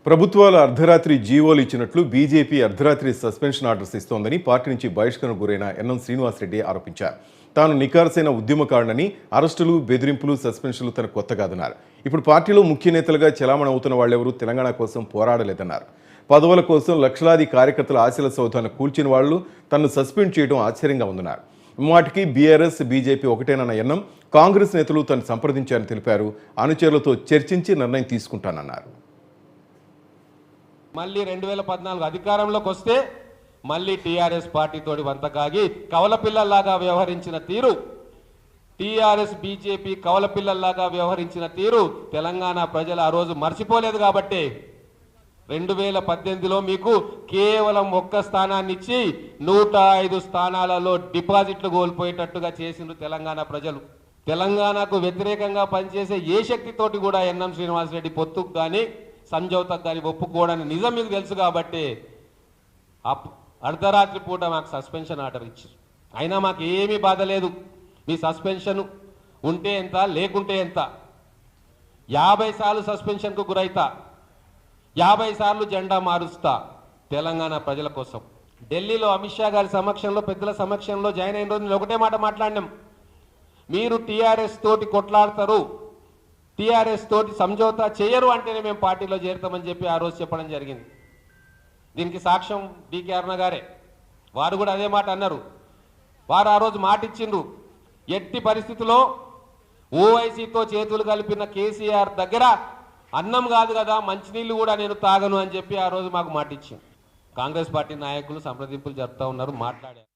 ప్రభుత్వాలు అర్ధరాత్రి జీవోలు ఇచ్చినట్లు బీజేపీ అర్ధరాత్రి సస్పెన్షన్ ఆర్డర్స్ ఇస్తోందని పార్టీ నుంచి బహిష్కరణకు గురైన ఎన్ఎం శ్రీనివాసరెడ్డి ఆరోపించారు. తాను నికార్సైన ఉద్యమకారుడని, అరెస్టులు, బెదిరింపులు, సస్పెన్షన్లు తనకు కొత్త కాదన్నారు. ఇప్పుడు పార్టీలో ముఖ్య నేతలుగా చలామణి అవుతున్న వాళ్ళెవరూ తెలంగాణ కోసం పోరాడలేదన్నారు. పదవుల కోసం లక్షలాది కార్యకర్తల ఆశల సౌధాన్ని కూల్చిన వాళ్లు తనను సస్పెండ్ చేయడం ఆశ్చర్యంగా ఉందన్నారు. మాటికి బీఆర్ఎస్, బీజేపీ ఒకటేనన్న ఎన్ఎం కాంగ్రెస్ నేతలు తను సంప్రదించారని తెలిపారు. అనుచరులతో చర్చించి నిర్ణయం తీసుకుంటానన్నారు. మళ్ళీ 2014 అధికారంలోకి వస్తే మళ్ళీ టీఆర్ఎస్ పార్టీతోటి వంతకాగి కవలపిల్లల్లాగా వ్యవహరించిన తీరు, టీఆర్ఎస్ బీజేపీ కవలపిల్లల్లాగా వ్యవహరించిన తీరు తెలంగాణ ప్రజలు ఆ రోజు మర్చిపోలేదు. కాబట్టి 2018లో మీకు కేవలం ఒక్క స్థానాన్ని ఇచ్చి 105 స్థానాలలో డిపాజిట్లు కోల్పోయేటట్టుగా చేసిండ్రు తెలంగాణ ప్రజలు. తెలంగాణకు వ్యతిరేకంగా పనిచేసే ఏ శక్తితోటి కూడా ఎన్ఎం శ్రీనివాసరెడ్డి పొత్తుకు కానీ సంజౌతకు కానీ ఒప్పుకోవడానికి నిజం మీకు తెలుసు. కాబట్టి అర్ధరాత్రి పూట మాకు సస్పెన్షన్ ఆర్డర్ ఇచ్చారు. అయినా మాకు ఏమీ బాధ లేదు. మీ సస్పెన్షన్ ఉంటే ఎంత, లేకుంటే ఎంత, 50 సార్లు సస్పెన్షన్కు గురైతా, 50 సార్లు జెండా మారుస్తా తెలంగాణ ప్రజల కోసం. ఢిల్లీలో అమిత్ షా గారి సమక్షంలో, పెద్దల సమక్షంలో జాయిన్ అయిన రోజు నేను ఒకటే మాట మాట్లాడినాం. మీరు టీఆర్ఎస్ తోటి కొట్లాడతారు, టీఆర్ఎస్ తోటి సంజోతా చేయరు అంటేనే మేము పార్టీలో చేరుతామని చెప్పి ఆ రోజు చెప్పడం జరిగింది. దీనికి సాక్ష్యం డికే అరుణ గారే. వారు కూడా అదే మాట అన్నారు. వారు ఆ రోజు మాట ఇచ్చిండ్రు, ఎట్టి పరిస్థితుల్లో ఓవైసీతో చేతులు కలిపిన కేసీఆర్ దగ్గర అన్నం కాదు కదా మంచినీళ్ళు కూడా నేను తాగను అని చెప్పి ఆ రోజు మాకు మాట ఇచ్చింది. కాంగ్రెస్ పార్టీ నాయకులు సంప్రదింపులు జరుపుతూ ఉన్నారు, మాట్లాడారు.